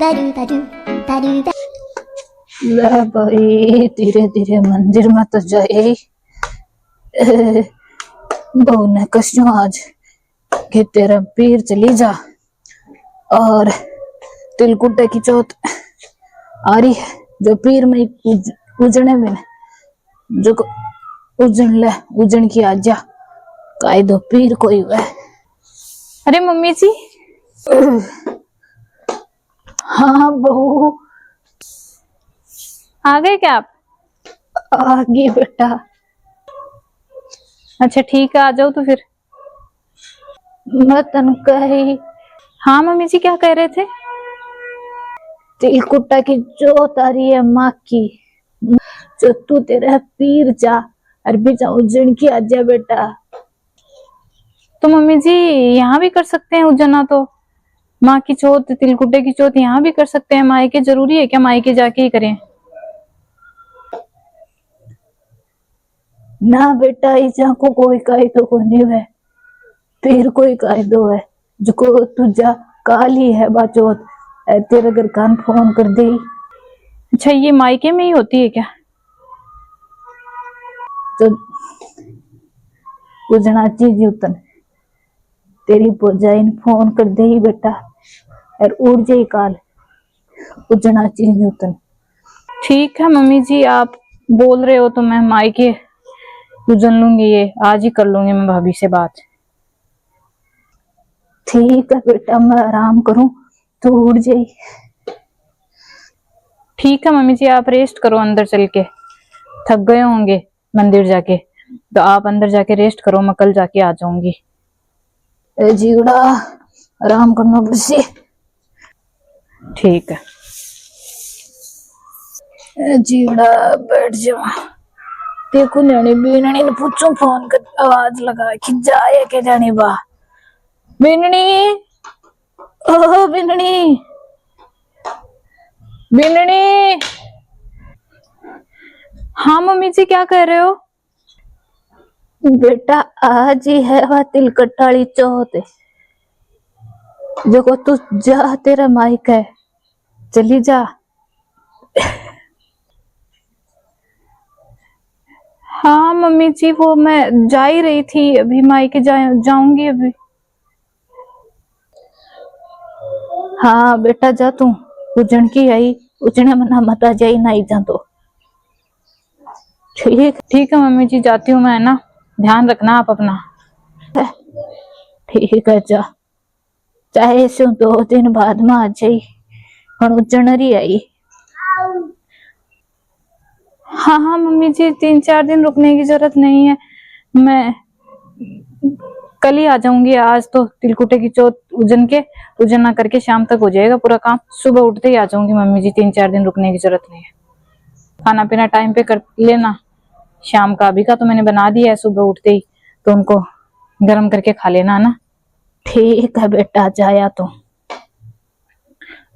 ला भाई धीरे धीरे मंदिर में तो जाए। बहू ने कश्यों आज कि तेरा पीर चली जा और तिलकुटे की चौथ आ रही है जो पीर में उजने में जो उजन ले उजन की आजा काई दो पीर कोई वह। अरे मम्मी जी। हाँ बहू आ गए क्या आप? आ गई बेटा। अच्छा ठीक है, आ जाओ तो फिर। मैं तन कही। हाँ मम्मी जी, क्या कह रहे थे? तिलकुटा की जो तारी है माँ की जो तू तेरा पीर जा और बीचा उज्जैन की आजा बेटा। तो मम्मी जी यहाँ भी कर सकते हैं उज्जना, तो माँ की चौथ तिलकुटे की चौथ यहाँ भी कर सकते हैं। मायके जरूरी है क्या मायके जाके ही करें? ना बेटा इजा को कोई कायदो को नहीं है, पीर कोई कायदो है जो को तुझा काली है बाचोत तेरे घर कान फोन कर दे। अच्छा ये मायके में ही होती है क्या? तो उजना चीज उतन तेरी पोजाइन फोन कर दे ही बेटा और उड़ जाई काल उजना चीज उतन। ठीक है मम्मी जी, आप बोल रहे हो तो मैं मायके उजन लूंगी, ये आज ही कर लूंगी मैं भाभी से बात। ठीक है बेटा, मैं आराम करूं तो उड़ जाई। ठीक है मम्मी जी, आप रेस्ट करो अंदर चल के, थक गए होंगे मंदिर जाके, तो आप अंदर जाके रेस्ट करो, मैं कल जाके आ जाऊंगी। जीवड़ा आराम करना बसे। ठीक है जीवड़ा बैठ जा। देखो न्याणी बीननी ने पूछो फोन कर आवाज लगा कि जाए के जानी बा। बीननी ओ बीननी बीननी। हाँ मम्मी जी, क्या कह रहे हो? बेटा आज ही है वह तिलकटाली चौथ जो को तू जा तेरा माइक है चली जा। हाँ मम्मी जी, वो मैं जा ही रही थी अभी मायके जाऊंगी अभी। हाँ बेटा जा तू उजन की आई उजने मना मता जाई नहीं जा तो। ठीक है मम्मी जी, जाती हूँ मैं ना, ध्यान रखना आप अपना। ठीक है जा, चाहे से 2 दिन बाद में आ जाई पर उजन रही आई। हाँ हाँ मम्मी जी, 3-4 दिन रुकने की जरूरत नहीं है, मैं कल ही आ जाऊंगी। आज तो तिलकुटे की चौथ उजन ना करके शाम तक हो जाएगा पूरा काम, सुबह उठते ही आ जाऊंगी मम्मी जी, 3-4 दिन रुकने की जरूरत नहीं है। खाना पीना टाइम पे कर लेना, शाम का अभी का तो मैंने बना दिया है, सुबह उठते ही तो उनको गर्म करके खा लेना ना। ठीक है बेटा जाया तो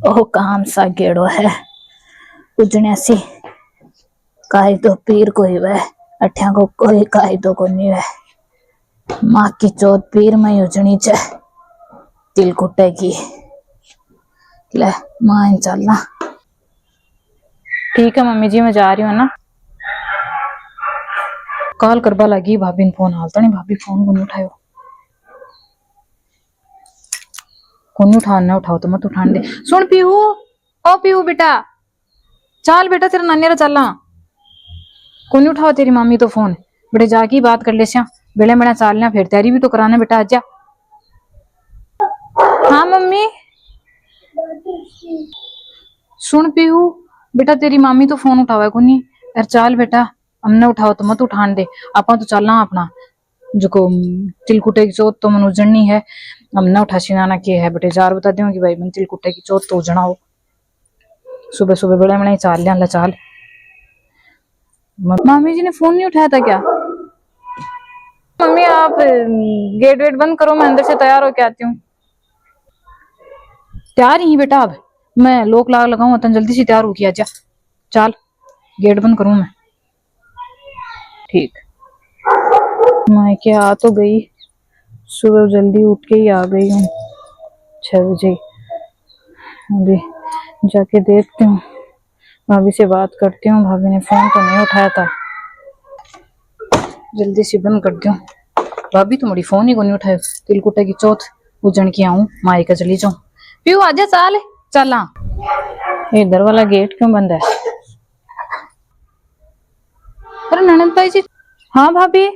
ओ काम सा गेड़ो है उजने सी कायदो पीर कोई वह अठ्या को कोई कायदो को नहीं है। माँ की चौथ पीर में उजनी चे तिलकुटे की ले मां चलना। ठीक है मम्मी जी, मैं जा रही हूँ ना। कॉल करवा लगी भाभी ने, फोन हालता नहीं, भाभी फोन को नहीं उठायो, कौन उठाना उठाओ तो मत उठान दे। सुन पीहू, ओ पीहू बेटा, चल बेटा तेरा नानी रा चलना, कौन उठाओ तेरी मामी तो फोन, बेटे जाके बात कर ले श्या, बेले मेरा चालना फिर तैयारी भी तो कराने बेटा आजा। हाँ मम्मी। सुन पीहू बेटा, तेरी मामी तो फोन उठावा कोनी, यार चाल बेटा, हमने उठाओ तो मत उठान दे, आपा तो चलना अपना जो को तिलकुटे की चौथ तो मन उजड़नी है, हमने उठा सिनाना किया है बेटे, जार बता दूं कि भाई मन तिलकुटे की चौथ तो उजड़ा हो, सुबह सुबह बड़े बड़े चाल लिया ला चाल। मामी जी ने फोन नहीं उठाया था क्या? मम्मी आप गेट वेट बंद करो, मैं अंदर से तैयार होके आती हूँ। तैयार ही बेटा, अब मैं लोक लाग लगाऊं तो जल्दी से तैयार हो किया जा, चल गेट बंद करूं मैं। ठीक, मैं क्या आ तो गई, सुबह जल्दी उठ के ही आ गई हूँ 6 बजे, अभी जाके देखती हूँ, भाभी से बात करती हूँ। भाभी ने फोन तो नहीं उठाया था, जल्दी से बंद करती हूँ। भाभी तो मेरी फोन ही को नहीं उठाए। तिलकुटे की चौथ उजण की आऊं, माई का चली जाऊं। पीऊ आजा चाल चला। इधर वाला गेट क्यों बंद है? अरे ननद भाई जी। हाँ भाभी,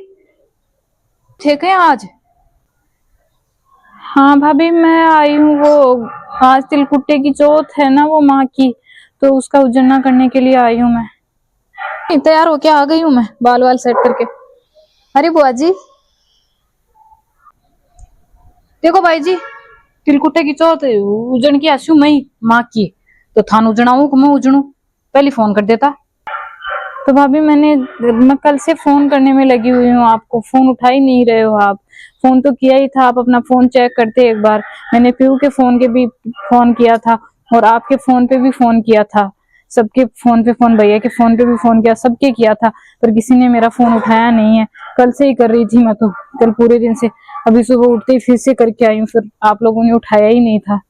थे क्या आज? हाँ भाभी, मैं आई हूँ। वो आज तिलकुट्टे की चौथ है ना, वो माँ की, तो उसका उजरना करने के लिए आई हूँ मैं। तैयार होके आ गई हूँ मैं, बाल वाल सेट करके। अरे बुआ जी देखो, भाई जी तिलकुट्टे की चौथ उजण की आसू मई माँ की, तो थान उजड़ाऊ मैं उजड़ू, पहले फोन कर देता। तो भाभी मैं कल से फोन करने में लगी हुई हूँ, आपको फोन उठा ही नहीं रहे हो आप। फोन तो किया ही था, आप अपना फोन चेक करते एक बार। मैंने पीयू के फोन के भी फोन किया था और आपके फोन पे भी फोन किया था, सबके फोन पे फोन, भैया के फोन पे भी फोन किया, सबके किया था, पर किसी ने मेरा फोन उठाया नहीं है। कल से ही कर रही थी मैं तो, कल पूरे दिन से। अभी सुबह उठते ही फिर से करके आई हूँ, फिर आप लोगों ने उठाया ही नहीं था।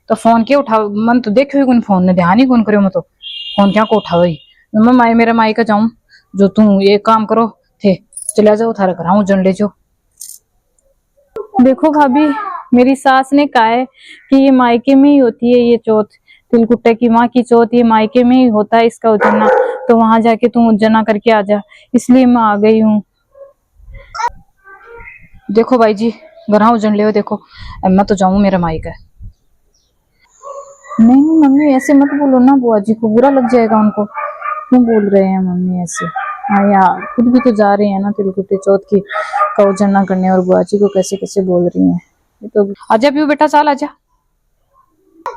तो फोन क्या उठा, मन तो देखे हुए फोन ने ध्यान ही कौन करो, मैं तो फोन क्या को उठाओ ही। मैं माई मेरा माई का जाऊं, जो तू ये काम करो थे, चला जाओ थारा घर आऊं जन ले जाओ। देखो भाभी, मेरी सास ने कहा है कि ये मायके में ही होती है ये चौथ, तिलकुट्टे की माँ की चौथ ये मायके में ही होता है इसका उजना, तो वहां जाके तुम उजना करके आ जा, इसलिए मैं आ गई हूँ। देखो भाई जी, घर उजन ले, देखो मैं तो जाऊं मेरा माई का। नहीं नहीं मम्मी, ऐसे मत बोलो ना, बुआ जी को बुरा लग जाएगा, उनको क्यों बोल रहे हैं मम्मी ऐसे? हाँ यार, खुद भी तो जा रही है ना तिलकुट्टे चौथ की का उजरना करने, और बुआ जी को कैसे कैसे बोल रही हैं। ये तो आजा पीऊ बेटा, चाल आजा।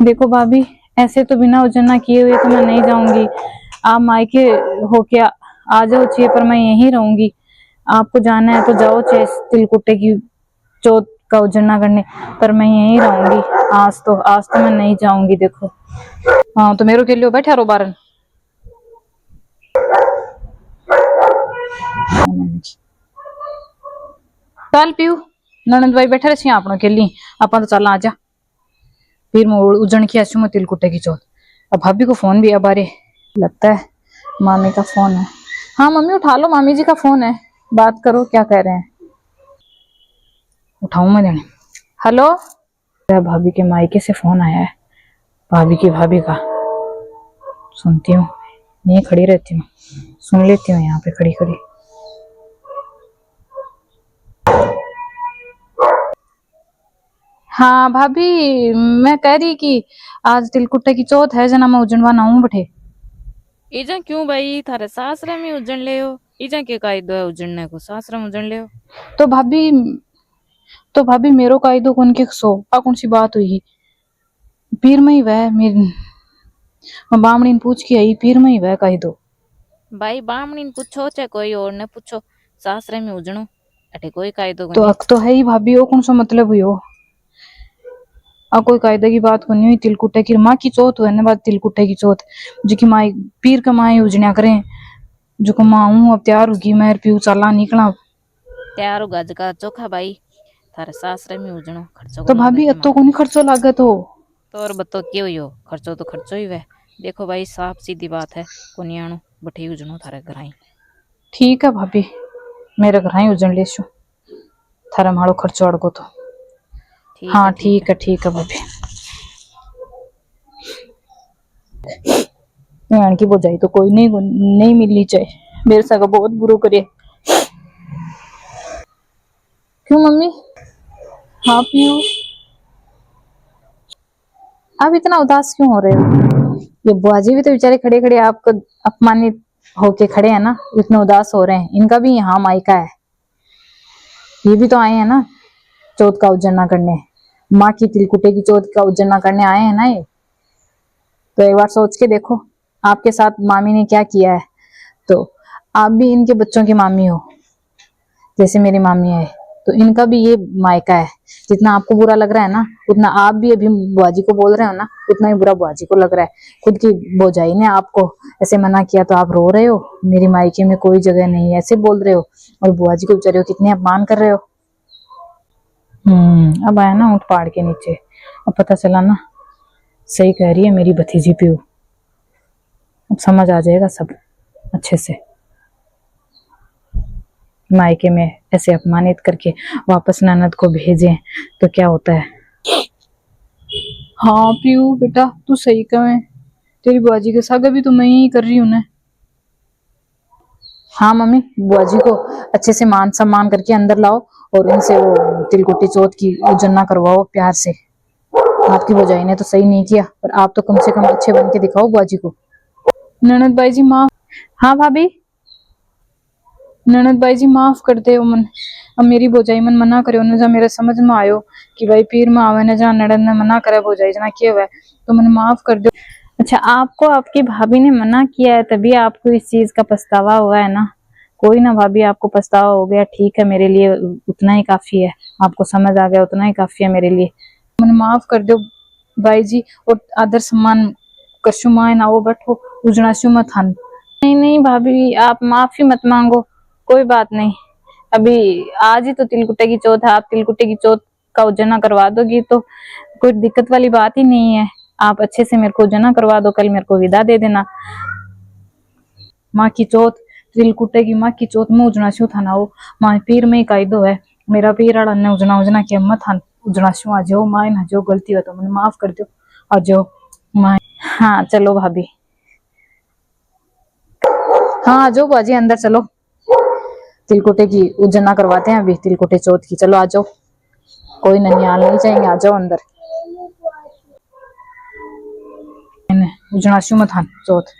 देखो भाभी, ऐसे तो बिना उजरना किए हुए तो मैं नहीं जाऊंगी। आप मायके होके आ जाओ चाहिए, पर मैं यहीं रहूंगी। आपको जाना है तो जाओ चाहे तिलकुट्टे की चौथ का उजरना करने, पर मैं यहीं रहूंगी। आज तो मैं नहीं जाऊंगी। देखो हाँ, तो मेरे के लिए बैठा रो बारन। चल पीऊ, ननद भाई बैठे रहे आपनों के लिए, आप तो चल आजा। फिर मैं उजण की आसू मैं तिलकुट्टे की चौथ। अब भाभी को फोन भी अब बारे लगता है मामी का फोन है। हाँ मम्मी उठा लो, मामी जी का फोन है, बात करो, क्या कह रहे हैं। उठाऊं मैं देने? हेलो, भाभी के मायके से फोन आया है, भाभी का। सुनती हूँ, नहीं खड़ी रहती हूँ, सुन लेती हूँ यहाँ पे खड़ी खड़ी। हाँ भाभी, मैं कह रही कि आज तिलकुट्टे की चौथ है, जना मैं उजड़वा ना हूँ बठे। इजा क्यों भाई, थारे सासरा में उजण ले हो? इजा के कायदो है उजड़ने को, सासरा में उजण ले हो? तो भाभी मेरो कायदो कौन के सो आ, कौन सी बात हुई? पीर में ही वह मेरी बामणी ने पूछ के आई, पीर में ही वह कायदो। भाई बामणी ने पूछो चाहे कोई और ने पूछो, सासरे में उजणो अटे कोई कायदो तो कोनी। अक तो है ही भाभी, वो कौन सा मतलब हुई हो? आ कोई कायदे की बात को नहीं हुई। तिलकुट्टे की माँ की चौथ हुए ना, बात तिलकुट्टे की चौथ जो की माई पीर का माई उजण्या करें, जो को माँ हूँ अब तैयार होगी मैं, पीऊ चला निकला। तैयार हो गज का चोखा भाई, थारे सासरे में उजणो खर्चो तो भाभी अब तो को नहीं खर्चो लागत हो। तो और बतो क्यों हो, खर्चो तो खर्चो ही वह। देखो भाई, साफ सीधी बात है, कोनियाणो बठी उजणो थारे घर आई। ठीक है भाभी, मेरे घर ही उजण ले शू, थारा माड़ो खर्चो अड़को तो। हाँ ठीक है भाभी। यान की बोझाई तो कोई नहीं मिलनी चाहिए, मेरे साथ बहुत बुरो करे। क्यों मम्मी? हाँ पीयू, आप इतना उदास क्यों हो रहे हो? ये बुआ जी भी तो बेचारे खड़े खड़े आपको अपमानित होके खड़े हैं ना, इतने उदास हो रहे हैं। इनका भी यहाँ मायका है, ये भी तो आए हैं ना चौथ का उजरना करने, माँ की तिलकुट्टे की चौथ का उजरना करने आए हैं ना ये। तो एक बार सोच के देखो, आपके साथ मामी ने क्या किया है, तो आप भी इनके बच्चों की मामी हो, जैसे मेरी मामी है, तो इनका भी ये मायका है। जितना आपको बुरा लग रहा है ना, उतना आप भी अभी बुआ जी को बोल रहे हो ना, उतना ही बुरा बुआ जी को लग रहा है। खुद की भौजाई ने आपको ऐसे मना किया तो आप रो रहे हो, मेरी मायके में कोई जगह नहीं, ऐसे बोल रहे हो, और बुआ जी को बेचारे हो कितने अपमान कर रहे हो। अब आया ना ऊँट पहाड़ के नीचे, अब पता चला ना सही कह रही है मेरी भतीजी पीऊ, अब समझ आ जाएगा सब अच्छे से। मायके में ऐसे अपमानित करके वापस ननद को भेजें तो क्या होता है। हाँ पीयू बेटा तू सही कहे, तेरी बुआ जी के साथ भी तो मैं ही कर रही हूँ ना। हाँ मम्मी, बुआ जी को अच्छे से मान सम्मान करके अंदर लाओ और उनसे वो तिलकुटी चौथ की उजन्ना करवाओ प्यार से। आपकी भौजाई ने तो सही नहीं किया, पर आप तो कम से कम अच्छे बन के दिखाओ बुआ जी को। ननद बाई जी माफ, हाँ भाभी। ननद बाई जी माफ कर दे मन, अब मेरी भौजाई मन मना करे उन्हें जा मेरे समझ में आयो कि भाई पीर में आवे ने जहाँ ननद ने मना करे भौजाई जना किए हुआ तो मन माफ कर दो। अच्छा, आपको आपकी भाभी ने मना किया है तभी आपको इस चीज का पछतावा हुआ है ना। कोई ना भाभी, आपको पछतावा हो गया, ठीक है, मेरे लिए उतना ही काफी है। आपको समझ आ गया उतना ही काफी है मेरे लिए। मन माफ कर दो बाई जी, और आदर सम्मान कशु माए ना वो बैठो उजनाशु मत हन। नहीं नहीं भाभी, आप माफी मत मांगो, कोई बात नहीं। अभी आज ही तो तिलकुटे की चौथ है, आप तिलकुटे की चौथ का उजना करवा दोगी तो कोई दिक्कत वाली बात ही नहीं है। आप अच्छे से मेरे को उजना करवा दो, कल मेरे को विदा दे देना। माँ की चौथ तिलकुटे की माँ की चौथ में उजनाशु था ना वो माँ पीर में ही कायदो है। मेरा पीर आड़ा ने उजना उजना किया मत हन उजनाशु आ जाओ माए ना जो गलती हो तो मैंने माफ कर दो आ जाओ माए। हाँ चलो भाभी। हाँ आ जाओ बाजी अंदर चलो, तिलकुटे की उजना करवाते हैं अभी, तिलकुटे चौथ की। चलो आ जाओ, कोई ननिहाल नहीं जाएंगे, आ जाओ अंदर। उजनाशु मत हन चौथ